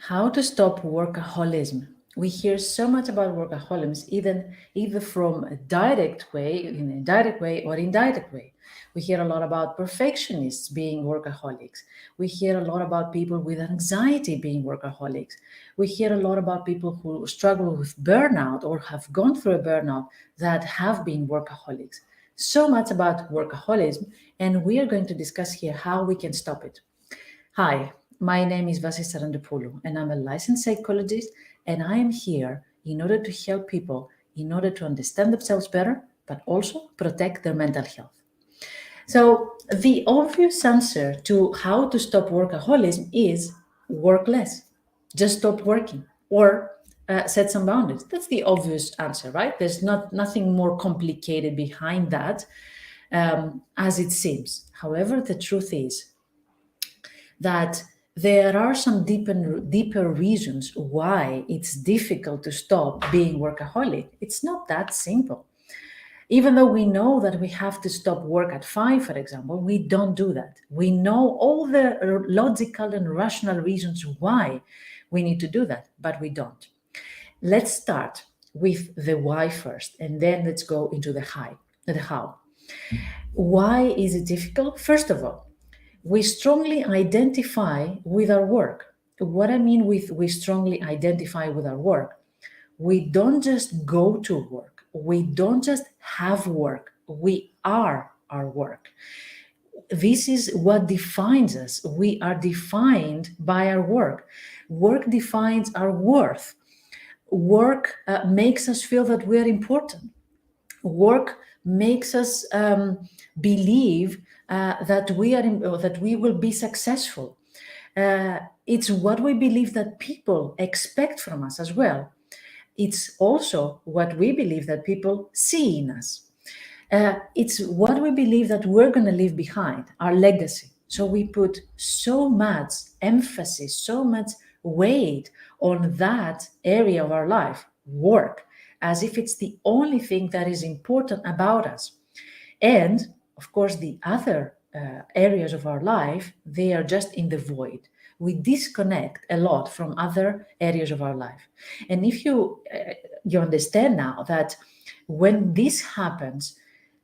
How to stop workaholism. We hear so much about workaholism, either from a direct way, in a direct way or indirect way. We hear a lot about perfectionists being workaholics. We hear a lot about people with anxiety being workaholics. We hear a lot about people who struggle with burnout or have gone through a burnout that have been workaholics. So much about workaholism, and we are going to discuss here how we can stop it. Hi, my name is Vasi Sarandopoulou, and I'm a licensed psychologist, and I am here in order to help people in order to understand themselves better, but also protect their mental health. So, the obvious answer to how to stop workaholism is work less. Just stop working or set some boundaries. That's the obvious answer, right? There's nothing more complicated behind that as it seems. However, the truth is that there are some deeper reasons why it's difficult to stop being workaholic. It's not that simple. Even though we know that we have to stop work at 5, for example, we don't do that. We know all the logical and rational reasons why we need to do that, but we don't. Let's start with the why first, and then let's go into the how. Why is it difficult? First of all, we strongly identify with our work. What I mean with we strongly identify with our work, we don't just go to work, we don't just have work, we are our work. This is what defines us. We are defined by our work. Work defines our worth. Work makes us feel that we're important. Work makes us believe that we will be successful. It's what we believe that people expect from us as well. It's also what we believe that people see in us. It's what we believe that we're going to leave behind, our legacy. So we put so much emphasis, so much weight on that area of our life, work, as if it's the only thing that is important about us. And of course, the other areas of our life, they are just in the void. We disconnect a lot from other areas of our life. And if you understand now that when this happens,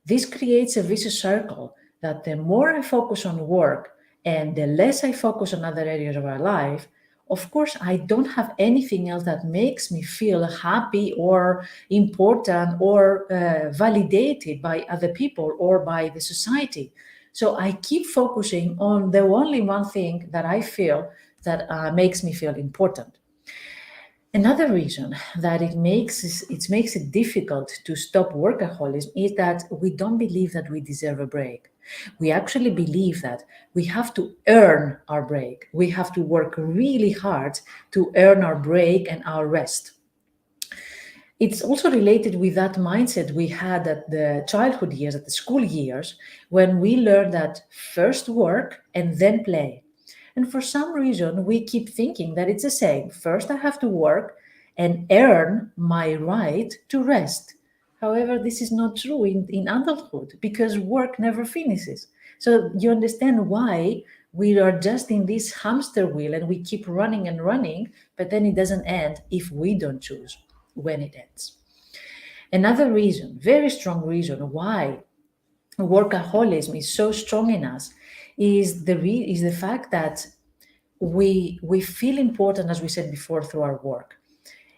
this creates a vicious circle that the more I focus on work and the less I focus on other areas of our life, of course, I don't have anything else that makes me feel happy or important or validated by other people or by the society. So I keep focusing on the only one thing that I feel that makes me feel important. Another reason that it makes it difficult to stop workaholism is that we don't believe that we deserve a break. We actually believe that we have to earn our break. We have to work really hard to earn our break and our rest. It's also related with that mindset we had at the childhood years, at the school years, when we learned that first work and then play. And for some reason, we keep thinking that it's the same. First, I have to work and earn my right to rest. However, this is not true in adulthood because work never finishes. So you understand why we are just in this hamster wheel and we keep running and running, but then it doesn't end if we don't choose when it ends. Another reason, very strong reason why workaholism is so strong in us is the fact that we feel important, as we said before, through our work.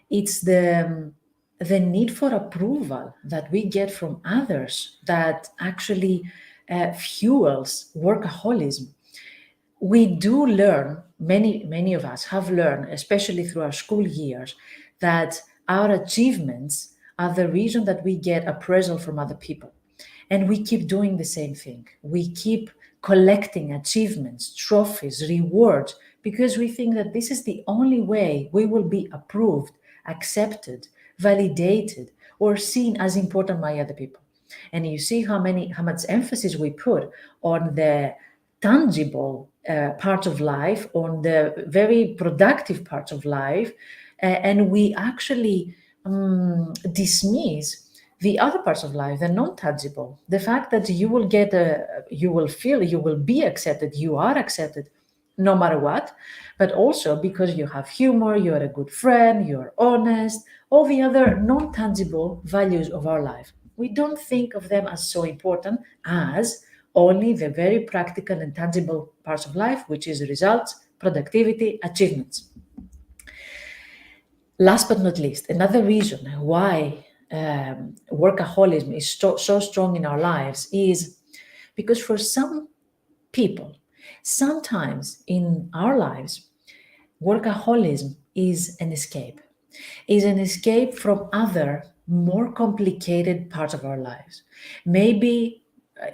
It's the need for approval that we get from others that actually fuels workaholism. We do learn, many of us have learned, especially through our school years, that our achievements are the reason that we get appraisal from other people. And we keep doing the same thing. We keep collecting achievements, trophies, rewards, because we think that this is the only way we will be approved, accepted, validated, or seen as important by other people. And you see how much emphasis we put on the tangible parts of life, on the very productive parts of life, and we actually dismiss the other parts of life, the non-tangible, the fact that you will feel, you will be accepted, you are accepted, no matter what, but also because you have humor, you're a good friend, you're honest, all the other non tangible values of our life. We don't think of them as so important as only the very practical and tangible parts of life, which is results, productivity, achievements. Last but not least, another reason why workaholism is so strong in our lives is because for some people, sometimes in our lives, workaholism is an escape from other more complicated parts of our lives. Maybe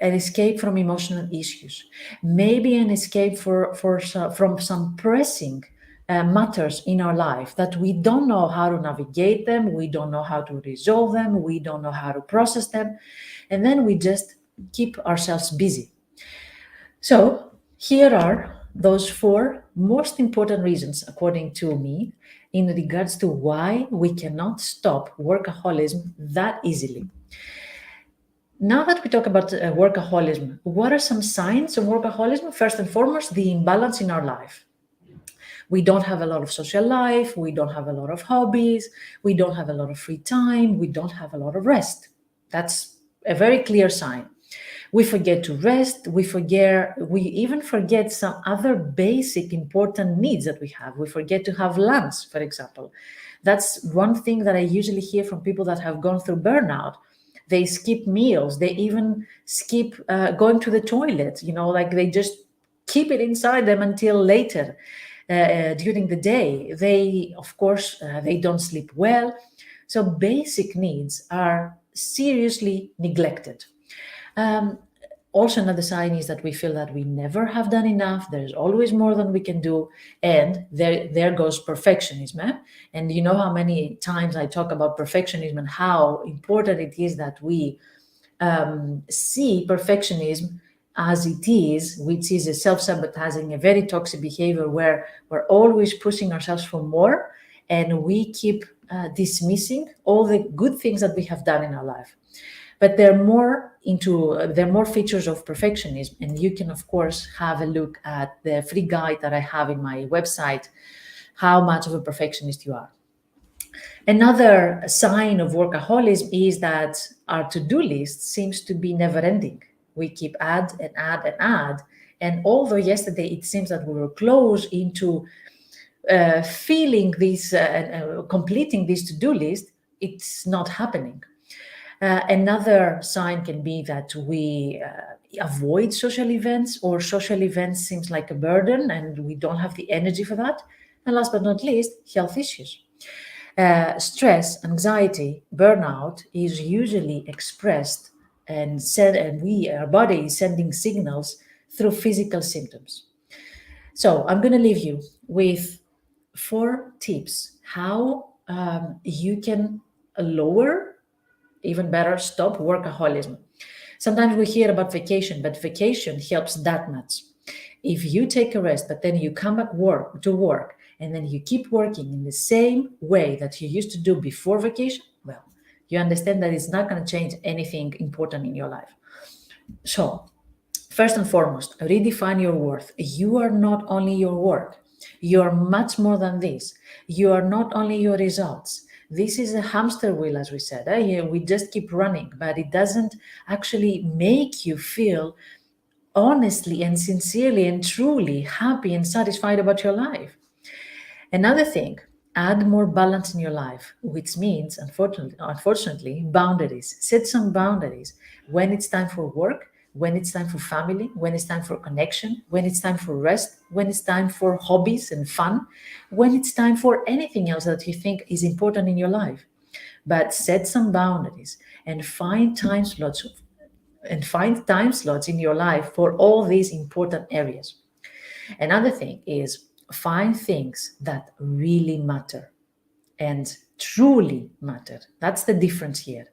an escape from emotional issues, maybe an escape from some pressing matters in our life that we don't know how to navigate them, we don't know how to resolve them, we don't know how to process them, and then we just keep ourselves busy. So, here are those four most important reasons, according to me, in regards to why we cannot stop workaholism that easily. Now that we talk about workaholism, what are some signs of workaholism? First and foremost, the imbalance in our life. We don't have a lot of social life, we don't have a lot of hobbies, we don't have a lot of free time, we don't have a lot of rest. That's a very clear sign. We forget to rest, we even forget some other basic important needs that we have. We forget to have lunch, for example. That's one thing that I usually hear from people that have gone through burnout. They skip meals, they even skip going to the toilet, like they just keep it inside them until later during the day. They, of course, they don't sleep well. So basic needs are seriously neglected. Also, another sign is that we feel that we never have done enough. There's always more than we can do, and there goes perfectionism. And you know how many times I talk about perfectionism and how important it is that we see perfectionism as it is, which is a self-sabotaging, a very toxic behavior where we're always pushing ourselves for more, and we keep dismissing all the good things that we have done in our life. But there are more features of perfectionism, and you can of course have a look at the free guide that I have in my website, how much of a perfectionist you are. Another sign of workaholism is that our to-do list seems to be never ending. We keep add and add and add, and although yesterday it seems that we were close into feeling this completing this to-do list, it's not happening. Another sign can be that we avoid social events, or social events seems like a burden and we don't have the energy for that. And last but not least, health issues. Stress, anxiety, burnout is usually expressed and said, and our body is sending signals through physical symptoms. So I'm going to leave you with 4 tips how you can lower, even better, stop workaholism. Sometimes we hear about vacation, but vacation helps that much. If you take a rest, but then you come back to work, and then you keep working in the same way that you used to do before vacation, well, you understand that it's not going to change anything important in your life. So, first and foremost, redefine your worth. You are not only your work, you are much more than this. You are not only your results. This is a hamster wheel, as we said. We just keep running, but it doesn't actually make you feel honestly and sincerely and truly happy and satisfied about your life. Another thing, add more balance in your life, which means, unfortunately, boundaries. Set some boundaries when it's time for work, when it's time for family, when it's time for connection, when it's time for rest, when it's time for hobbies and fun, when it's time for anything else that you think is important in your life. But set some boundaries and find time slots in your life for all these important areas. Another thing is find things that really matter and truly matter. That's the difference here.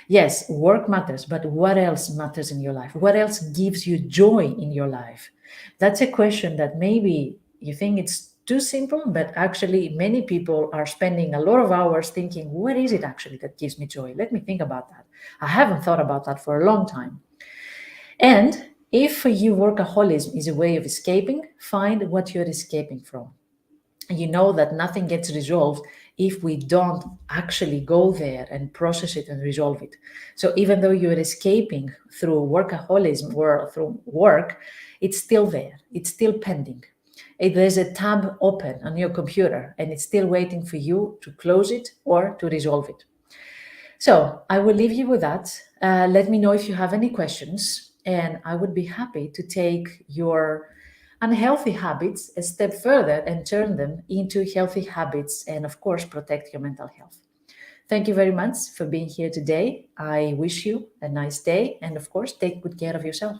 Yes, work matters, but what else matters in your life? What else gives you joy in your life? That's a question that maybe you think it's too simple, but actually many people are spending a lot of hours thinking, what is it actually that gives me joy? Let me think about that. I haven't thought about that for a long time. And If for you workaholism is a way of escaping, find what you're escaping from. You know that nothing gets resolved if we don't actually go there and process it and resolve it. So even though you're escaping through workaholism or through work, it's still there, it's still pending. There's a tab open on your computer and it's still waiting for you to close it or to resolve it. So I will leave you with that. Let me know if you have any questions, and I would be happy to take your unhealthy habits a step further and turn them into healthy habits and, of course, protect your mental health. Thank you very much for being here today. I wish you a nice day and, of course, take good care of yourself.